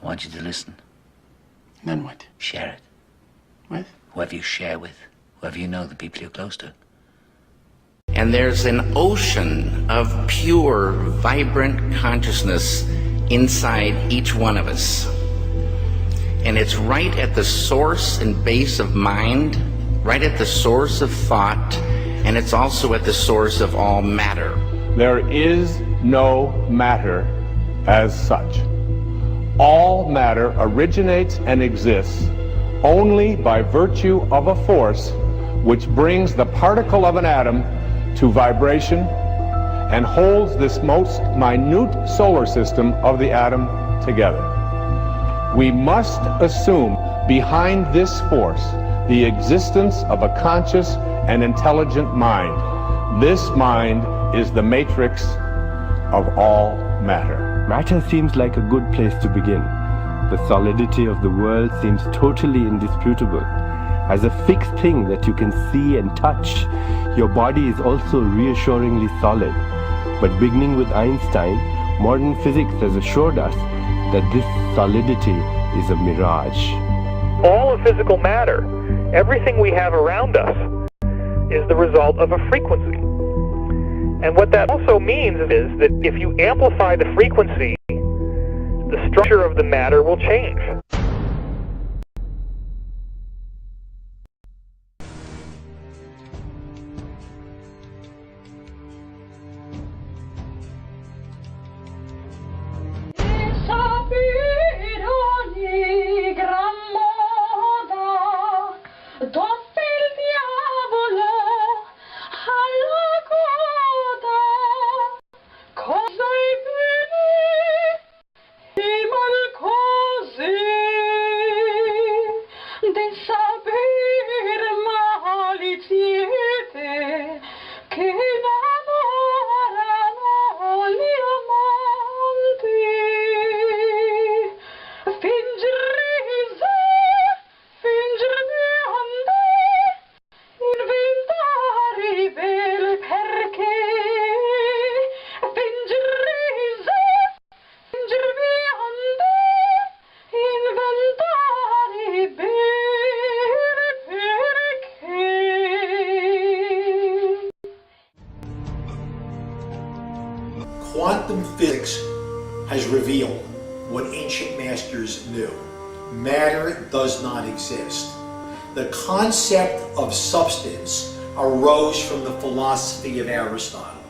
I want you to listen. Then what? Share it. With? Whoever you share with. Whoever you know, the people you're close to. And there's an ocean of pure, vibrant consciousness inside each one of us. And it's right at the source and base of mind, right at the source of thought, and it's also at the source of all matter. There is no matter as such. All matter originates and exists only by virtue of a force which brings the particle of an atom to vibration and holds this most minute solar system of the atom together. We must assume behind this force the existence of a conscious and intelligent mind. This mind is the matrix of all matter. Matter seems like a good place to begin. The solidity of the world seems totally indisputable. As a fixed thing that you can see and touch, your body is also reassuringly solid. But beginning with Einstein, modern physics has assured us that this solidity is a mirage. All of physical matter, everything we have around us, is the result of a frequency. And what that also means is that if you amplify the frequency, the structure of the matter will change. Quantum physics has revealed what ancient masters knew. Matter does not exist. The concept of substance arose from the philosophy of Aristotle,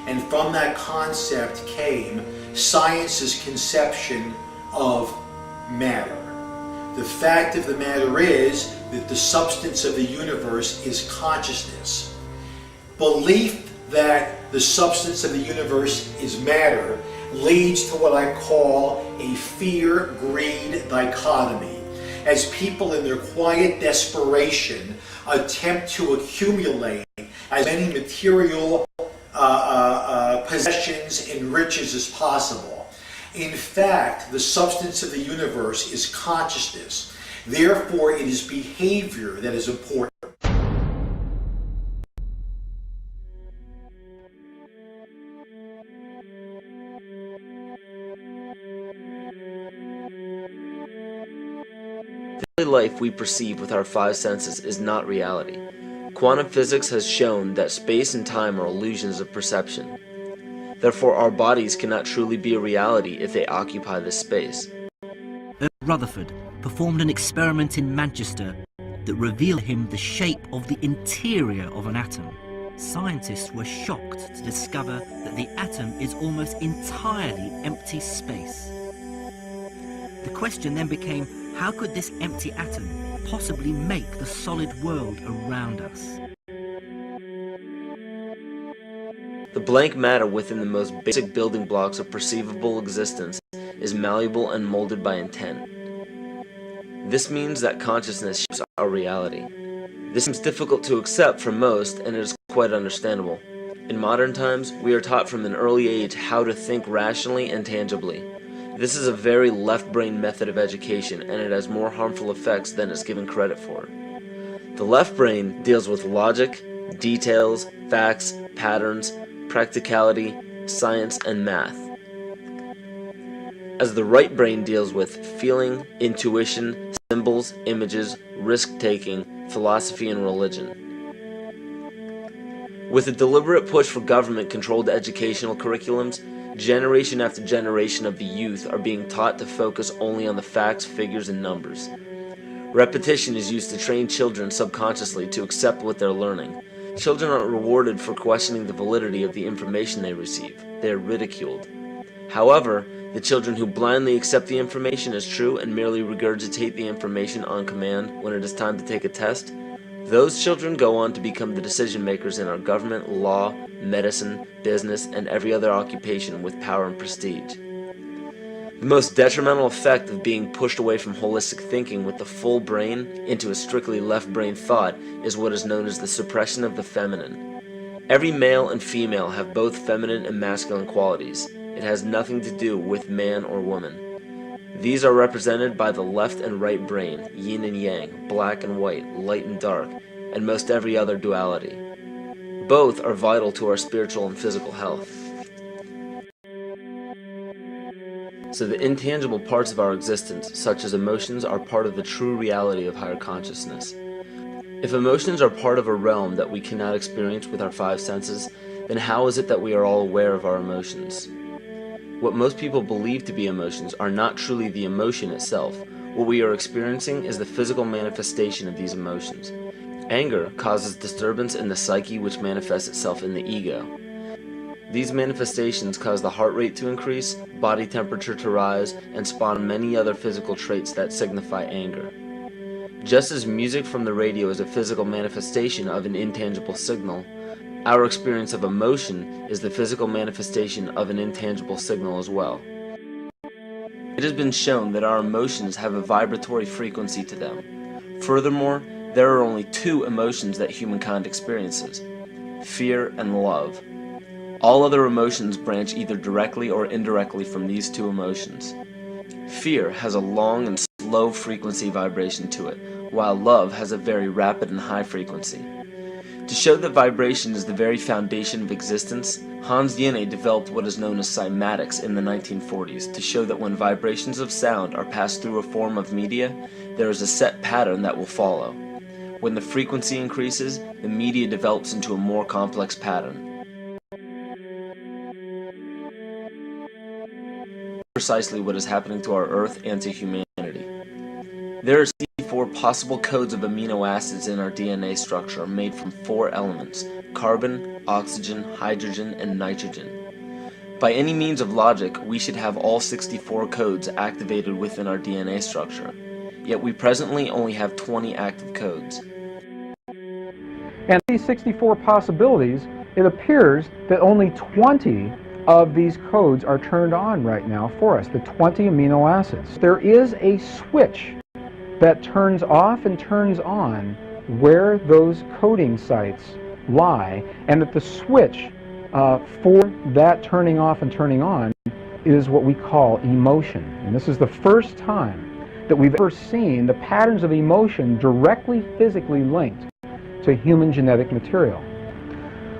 and from that concept came science's conception of matter. The fact of the matter is that the substance of the universe is consciousness. Belief that the substance of the universe is matter leads to what I call a fear-greed dichotomy, as people in their quiet desperation attempt to accumulate as many material possessions and riches as possible. In fact, the substance of the universe is consciousness. Therefore, it is behavior that is important. The daily life we perceive with our five senses is not reality. Quantum physics has shown that space and time are illusions of perception. Therefore, our bodies cannot truly be a reality if they occupy this space. Rutherford performed an experiment in Manchester that revealed him the shape of the interior of an atom. Scientists were shocked to discover that the atom is almost entirely empty space. The question then became, how could this empty atom possibly make the solid world around us? The blank matter within the most basic building blocks of perceivable existence is malleable and molded by intent. This means that consciousness shapes our reality. This seems difficult to accept for most, and it is quite understandable. In modern times, we are taught from an early age how to think rationally and tangibly. This is a very left-brain method of education, and it has more harmful effects than is given credit for. The left brain deals with logic, details, facts, patterns, practicality, science, and math. as the right brain deals with feeling, intuition, symbols, images, risk-taking, philosophy, and religion. With a deliberate push for government-controlled educational curriculums, generation after generation of the youth are being taught to focus only on the facts, figures, and numbers. Repetition is used to train children subconsciously to accept what they're learning. Children aren't rewarded for questioning the validity of the information they receive. They are ridiculed. However, the children who blindly accept the information as true and merely regurgitate the information on command when it is time to take a test, those children go on to become the decision makers in our government, law, medicine, business, and every other occupation with power and prestige. The most detrimental effect of being pushed away from holistic thinking with the full brain into a strictly left brain thought is what is known as the suppression of the feminine. Every male and female have both feminine and masculine qualities. It has nothing to do with man or woman. These are represented by the left and right brain, yin and yang, black and white, light and dark, and most every other duality. Both are vital to our spiritual and physical health. So the intangible parts of our existence, such as emotions, are part of the true reality of higher consciousness. If emotions are part of a realm that we cannot experience with our five senses, then how is it that we are all aware of our emotions? What most people believe to be emotions are not truly the emotion itself. What we are experiencing is the physical manifestation of these emotions. Anger causes disturbance in the psyche, which manifests itself in the ego. These manifestations cause the heart rate to increase, body temperature to rise, and spawn many other physical traits that signify anger. Just as music from the radio is a physical manifestation of an intangible signal, our experience of emotion is the physical manifestation of an intangible signal as well. It has been shown that our emotions have a vibratory frequency to them. Furthermore, there are only two emotions that humankind experiences: fear and love. All other emotions branch either directly or indirectly from these two emotions. Fear has a long and slow frequency vibration to it, while love has a very rapid and high frequency. To show that vibration is the very foundation of existence, Hans Jenny developed what is known as cymatics in the 1940s to show that when vibrations of sound are passed through a form of media, there is a set pattern that will follow. When the frequency increases, the media develops into a more complex pattern. Precisely what is happening to our Earth and to humanity. There are 64 possible codes of amino acids in our DNA structure made from 4 elements: carbon, oxygen, hydrogen, and nitrogen. By any means of logic, we should have all 64 codes activated within our DNA structure. Yet we presently only have 20 active codes. And these 64 possibilities, it appears that only 20 of these codes are turned on right now for us, the 20 amino acids. There is a switch that turns off and turns on where those coding sites lie, and that the switch for that turning off and turning on is what we call emotion. And this is the first time that we've ever seen the patterns of emotion directly physically linked to human genetic material.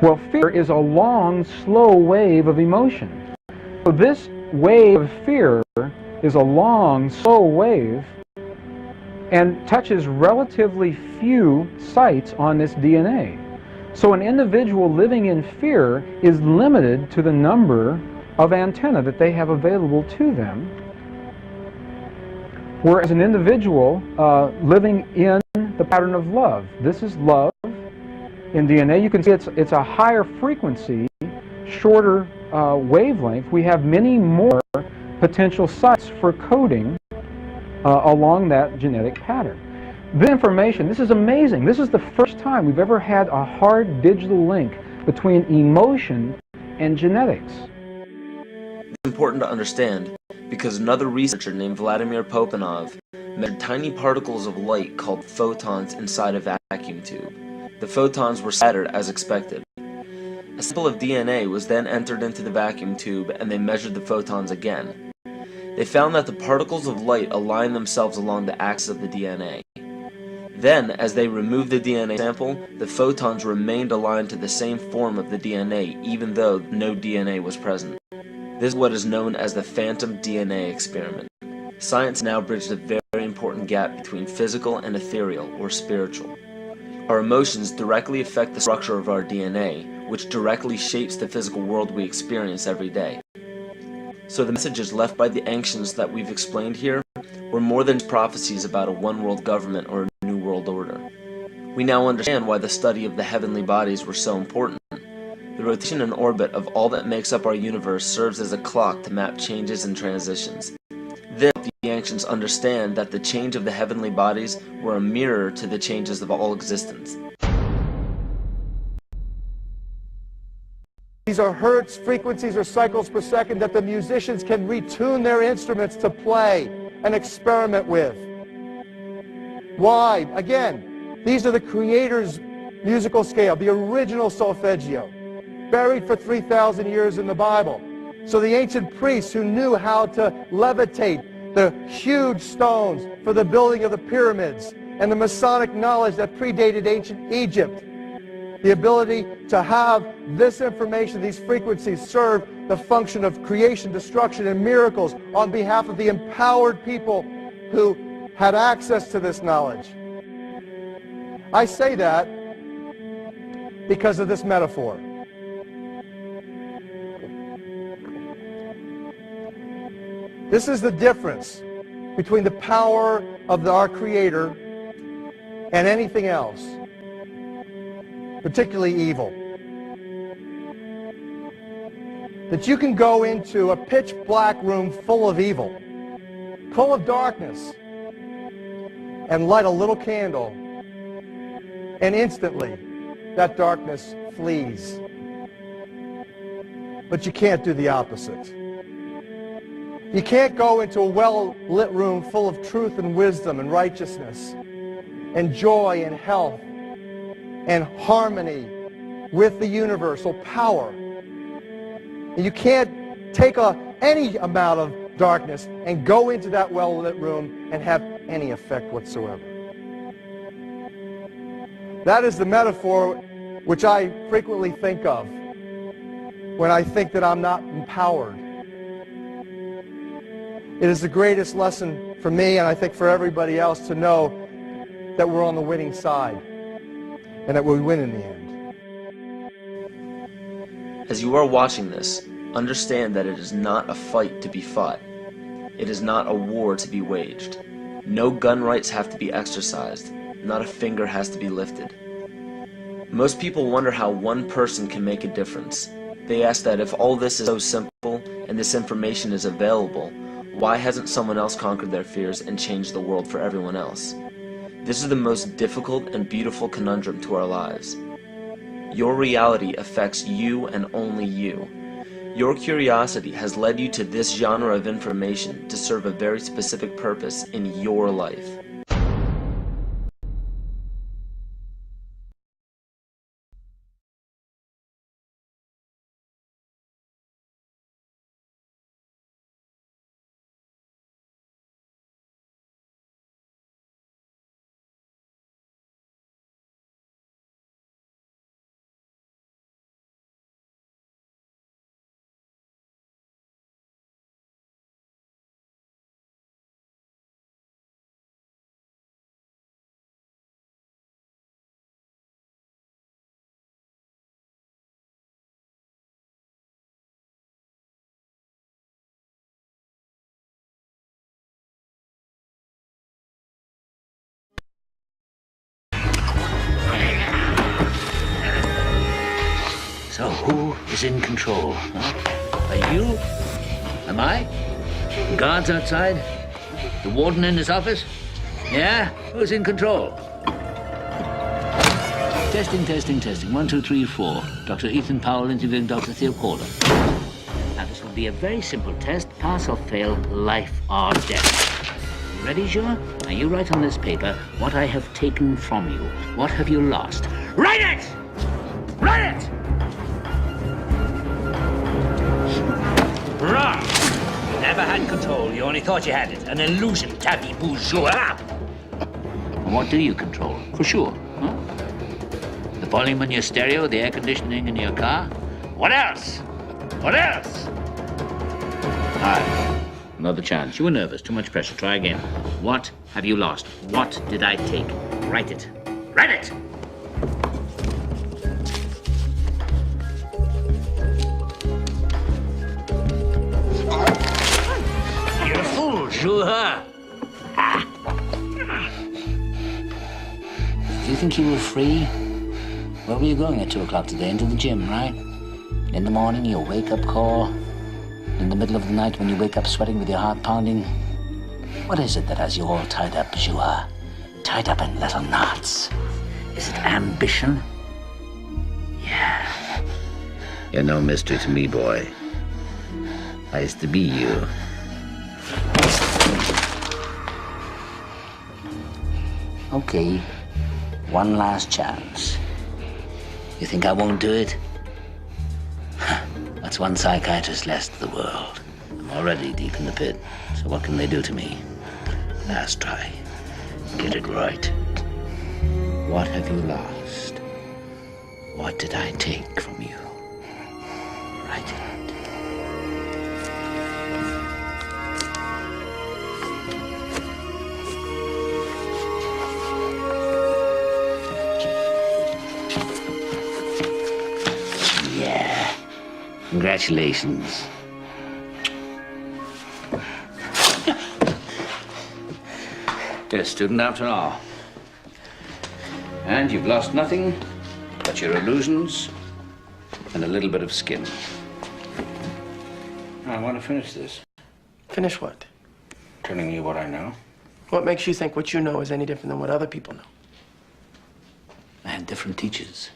Well, fear is a long, slow wave of emotion. So this wave of fear is a long, slow wave and touches relatively few sites on this DNA. So an individual living in fear is limited to the number of antennae that they have available to them, whereas an individual living in the pattern of love, this is love in DNA, you can see it's a higher frequency, shorter wavelength. We have many more potential sites for coding along that genetic pattern. This information, this is amazing. This is the first time we've ever had a hard digital link between emotion and genetics. It's important to understand because another researcher named Vladimir Popanov measured tiny particles of light called photons inside a vacuum tube. The photons were scattered as expected. A sample of DNA was then entered into the vacuum tube and they measured the photons again. They found that the particles of light aligned themselves along the axis of the DNA. Then, as they removed the DNA sample, the photons remained aligned to the same form of the DNA even though no DNA was present. This is what is known as the phantom DNA experiment. Science now bridges a very important gap between physical and ethereal, or spiritual. Our emotions directly affect the structure of our DNA, which directly shapes the physical world we experience every day. So the messages left by the ancients that we've explained here were more than prophecies about a one-world government or a new world order. We now understand why the study of the heavenly bodies were so important. The rotation and orbit of all that makes up our universe serves as a clock to map changes and transitions. This helped the ancients understand that the change of the heavenly bodies were a mirror to the changes of all existence. These are hertz, frequencies, or cycles per second that the musicians can retune their instruments to play and experiment with. Why? Again, these are the Creator's musical scale, the original solfeggio, buried for 3,000 years in the Bible. So the ancient priests who knew how to levitate the huge stones for the building of the pyramids, and the Masonic knowledge that predated ancient Egypt, the ability to have this information, these frequencies, serve the function of creation, destruction, and miracles on behalf of the empowered people who had access to this knowledge. I say that because of this metaphor. This is the difference between the power of our Creator and anything else, particularly evil. That you can go into a pitch black room full of evil, full of darkness, and light a little candle, and instantly that darkness flees. But you can't do the opposite. You can't go into a well-lit room full of truth and wisdom and righteousness and joy and health and harmony with the universal power. And you can't take any amount of darkness and go into that well-lit room and have any effect whatsoever. That is the metaphor which I frequently think of when I think that I'm not empowered. It is the greatest lesson for me, and I think for everybody else, to know that we're on the winning side and that we win in the end. As you are watching this, understand that it is not a fight to be fought. It is not a war to be waged. No gun rights have to be exercised. Not a finger has to be lifted. Most people wonder how one person can make a difference. They ask that if all this is so simple and this information is available, why hasn't someone else conquered their fears and changed the world for everyone else? This is the most difficult and beautiful conundrum to our lives. Your reality affects you and only you. Your curiosity has led you to this genre of information to serve a very specific purpose in your life. So who is in control? Huh? Are you? Am I? The guards outside? The warden in his office? Yeah? Who's in control? Testing, testing, testing. 1, 2, 3, 4. Dr. Ethan Powell interviewing Dr. Theo Calder. Now, this will be a very simple test. Pass or fail, life or death. You ready, Jean? Now, you write on this paper what I have taken from you. What have you lost? Write it! Write it! Wrong! You never had control. You only thought you had it. An illusion, tabby bourgeois. And what do you control? For sure, huh? The volume in your stereo, the air conditioning in your car? What else? What else? Hi. Another chance. You were nervous. Too much pressure. Try again. What have you lost? What did I take? Write it. Write it! You're a fool, Juha. Do you think you were free? Where were you going at 2 o'clock today? Into the gym, right? In the morning, your wake-up call. In the middle of the night when you wake up sweating with your heart pounding. What is it that has you all tied up, Juha? Tied up in little knots? Is it ambition? Yeah. You're no mystery to me, boy. I used to be you. Okay. One last chance. You think I won't do it? That's one psychiatrist less to the world. I'm already deep in the pit, so what can they do to me? Last try. Get it right. What have you lost? What did I take from you? Write it. Yeah. Congratulations. You're a student after all. And you've lost nothing but your illusions and a little bit of skin. I want to finish this. Finish what? Telling you what I know. What makes you think what you know is any different than what other people know? I had different teachers.